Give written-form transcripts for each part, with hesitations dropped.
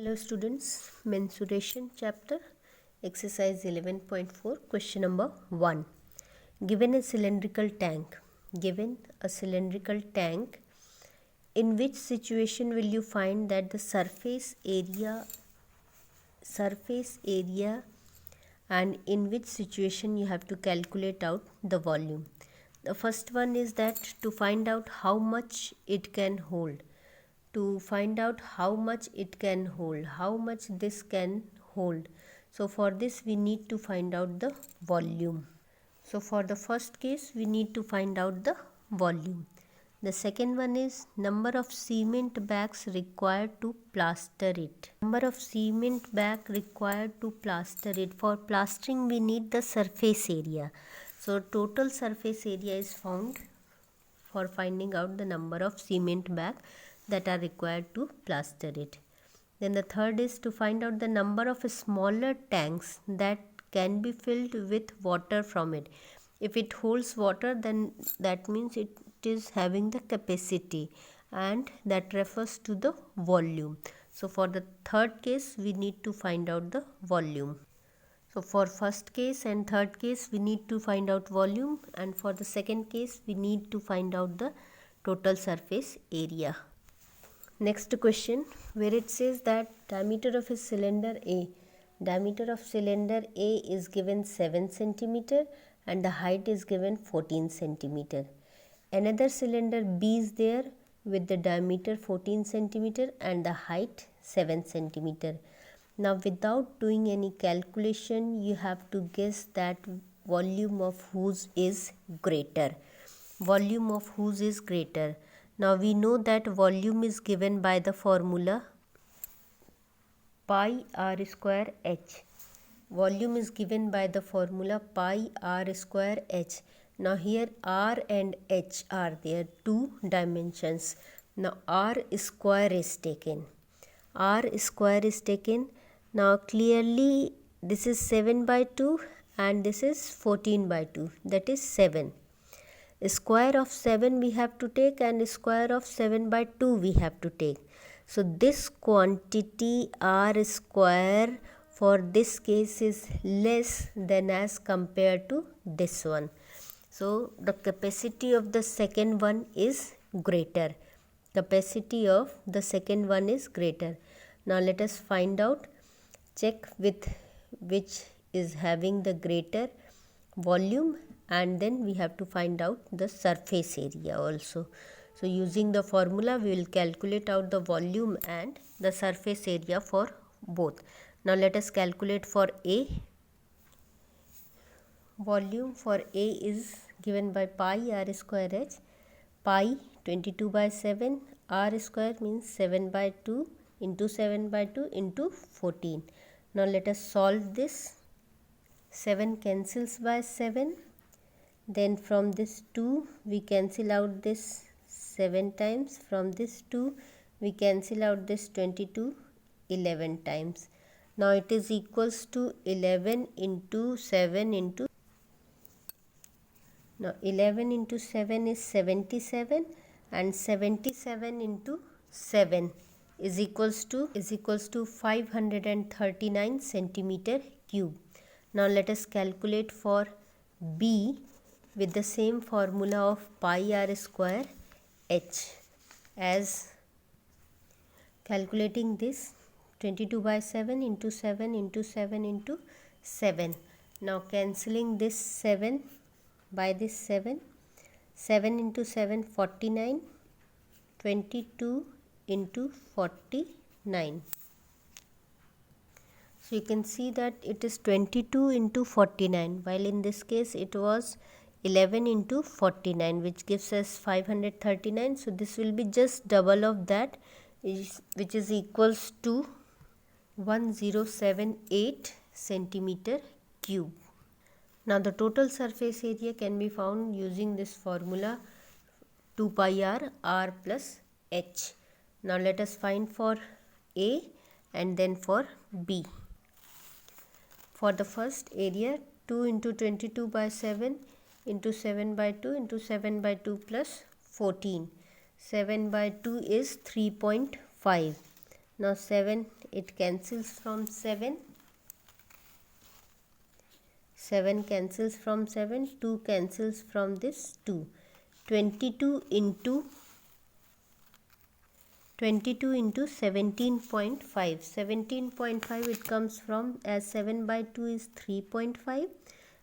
Hello students, mensuration chapter, exercise 11.4, question number 1. Given a cylindrical tank, in which situation will you find that the surface area and in which situation you have to calculate out the volume. The first one is that to find out how much it can hold. To find out how much it can hold, how much this can hold. So for this we need to find out the volume. So for the first case we need to find out the volume. The second one is number of cement bags required to plaster it. Number of cement bag required to plaster it. For plastering we need the surface area. So total surface area is found for finding out the number of cement bag that are required to plaster it. Then the third is to find out the number of smaller tanks that can be filled with water from it. If it holds water, then that means it is having the capacity, and that refers to the volume. So for the third case we need to find out the volume. So for first case and third case we need to find out volume, and for the second case we need to find out the total surface area. Next question, where it says that diameter of a cylinder A. Diameter of cylinder A is given 7 cm and the height is given 14 cm. Another cylinder B is there with the diameter 14 cm and the height 7 cm. Now without doing any calculation you have to guess that volume of whose is greater. Volume of whose is greater. Now we know that volume is given by the formula pi r square h. Volume is given by the formula pi r square h. Now here r and h are there, two dimensions. Now r square is taken. R square is taken. Now clearly this is 7 by 2 and this is 14 by 2, that is 7. Square of 7 we have to take and square of 7 by 2 we have to take. So this quantity r square for this case is less than as compared to this one. So the capacity of the second one is greater. Capacity of the second one is greater. Now let us find out, check with which is having the greater volume, and then we have to find out the surface area also. So using the formula we will calculate out the volume and the surface area for both. Now let us calculate for A. Volume for A is given by pi r square h. Pi 22 by 7, r square means 7 by 2 into 7 by 2 into 14. Now let us solve this. 7 cancels by 7. Then from this 2 we cancel out this 7 times. From this 2 we cancel out this 22 11 times. Now it is equals to 11 into 7 into. Now 11 into 7 is 77 and 77 into 7 is equals to 539 centimeter cube. Now let us calculate for B with the same formula of pi r square h. As calculating this, 22 by 7 into 7 into 7 into 7. Now cancelling this 7 by this 7. 7 into 7 49. 22 into 49. So you can see that it is 22 into 49, while in this case it was 11 into 49, which gives us 539. So this will be just double of that, which is equals to 1078 centimeter cube. Now the total surface area can be found using this formula 2 pi r plus h. Now let us find for A and then for B. For the first area, 2 into 22 by 7 into 7 by 2 into 7 by 2 plus 14. 7 by 2 is 3.5. Now 7, it cancels from 7. 7 cancels from 7. 2 cancels from this 2. 22 into 17.5. 17.5 it comes from, as 7 by 2 is 3.5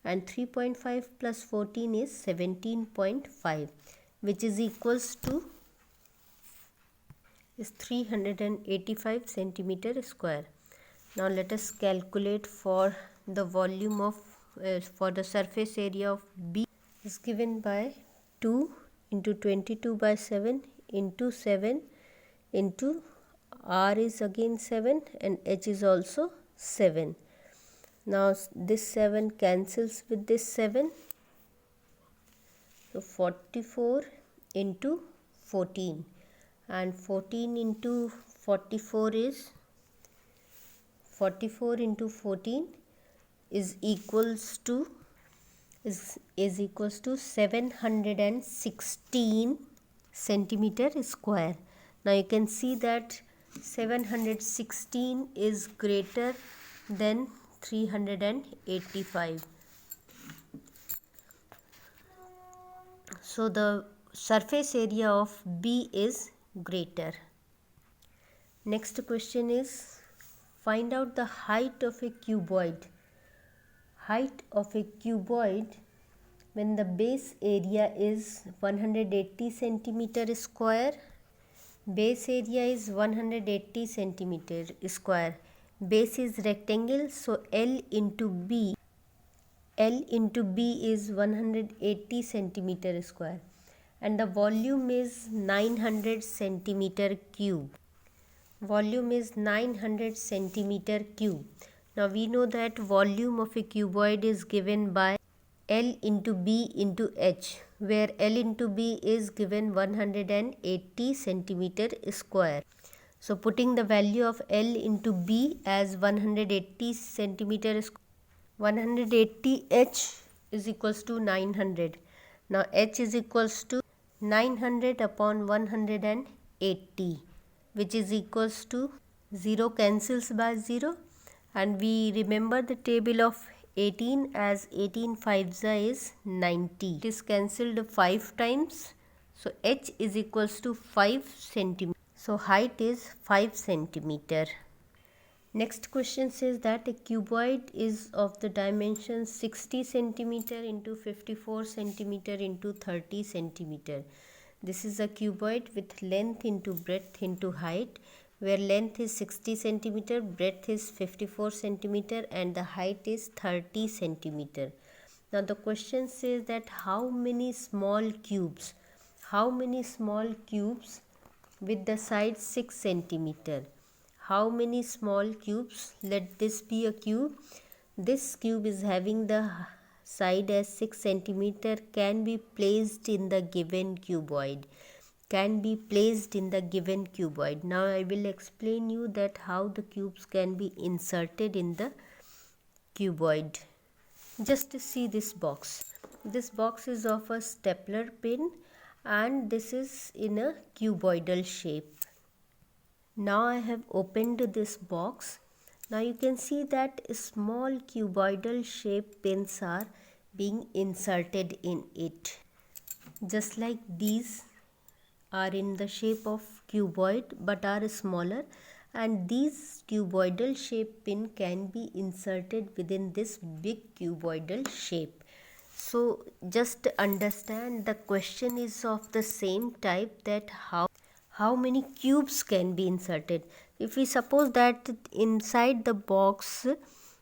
and 3.5 plus 14 is 17.5, which is equals to is 385 centimeter square. Now let us calculate for the volume of for the surface area of B is given by 2 into 22 by 7 into 7 into R is again 7 and H is also 7. Now this 7 cancels with this 7. So 44 into 14, and 14 into 44 is 44 into 14 is equals to 716 centimeter square. Now you can see that 716 is greater than 385. So the surface area of B is greater. Next question is, find out the height of a cuboid. Height of a cuboid when the base area is 180 centimeter square. Base area is 180 centimeter square. Base is rectangle, so L into B is 180 centimeter square, and the volume is 900 centimeter cube. Volume is 900 centimeter cube. Now we know that volume of a cuboid is given by L into B into H, where L into B is given 180 centimeter square. So putting the value of L into B as 180 centimeter square, 180 H is equals to 900. Now H is equals to 900 upon 180, which is equals to 0 cancels by 0, and we remember the table of 18 as 18 5s is 90. It is cancelled 5 times, so H is equals to 5 centimeter. So height is 5 centimeter. Next question says that a cuboid is of the dimensions 60 centimeter into 54 centimeter into 30 centimeter. This is a cuboid with length into breadth into height, where length is 60 centimeter, breadth is 54 centimeter, and the height is 30 centimeter. Now the question says that how many small cubes with the side 6 centimeter. How many small cubes? Let this be a cube. This cube is having the side as 6 centimeter can be placed in the given cuboid. Now I will explain you that how the cubes can be inserted in the cuboid. Just see this box. This box is of a stapler pin and this is in a cuboidal shape. Now I have opened this box. Now you can see that small cuboidal shape pins are being inserted in it. Just like these are in the shape of cuboid but are smaller, and these cuboidal shape pin can be inserted within this big cuboidal shape. So just understand the question is of the same type, that how many cubes can be inserted. If we suppose that inside the box,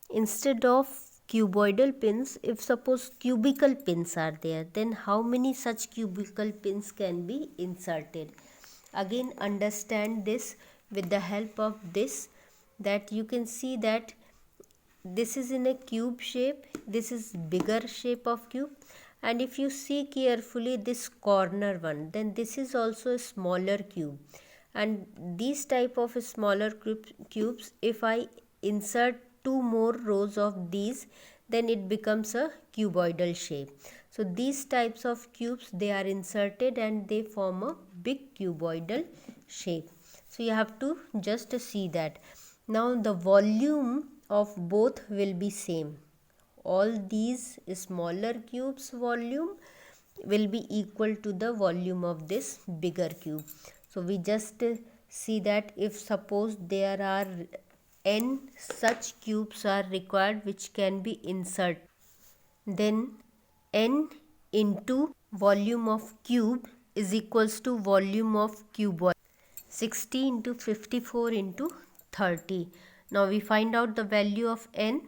instead of cuboidal pins, if suppose cubical pins are there, then how many such cubical pins can be inserted? Again understand this with the help of this, that you can see that this is in a cube shape, this is bigger shape of cube, and if you see carefully this corner one, then this is also a smaller cube, and these type of smaller cubes, if I insert 2 more rows of these, then it becomes a cuboidal shape. So these types of cubes, they are inserted and they form a big cuboidal shape. So you have to just see that. Now the volume of both will be same. All these smaller cubes volume will be equal to the volume of this bigger cube. So we just see that if suppose there are n such cubes are required which can be inserted, then n into volume of cube is equals to volume of cuboid. 60 into 54 into 30. Now we find out the value of n.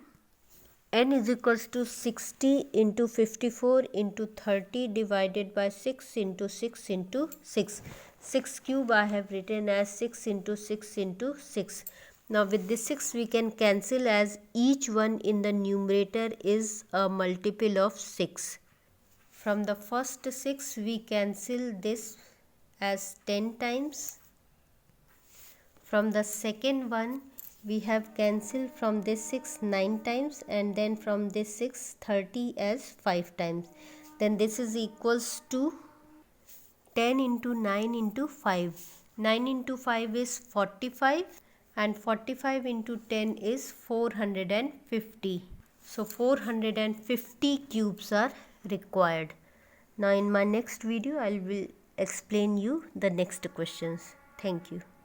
N is equals to 60 into 54 into 30 divided by 6 into 6 into 6. 6 cube I have written as 6 into 6 into 6. Now with this 6 we can cancel, as each one in the numerator is a multiple of 6. From the first 6 we cancel this as 10 times. From the second one we have cancelled from this 6 9 times, and then from this 6 30 as 5 times. Then this is equals to 10 into 9 into 5. 9 into 5 is 45, and 45 into 10 is 450. So 450 cubes are required. Now in my next video I will explain you the next questions. Thank you.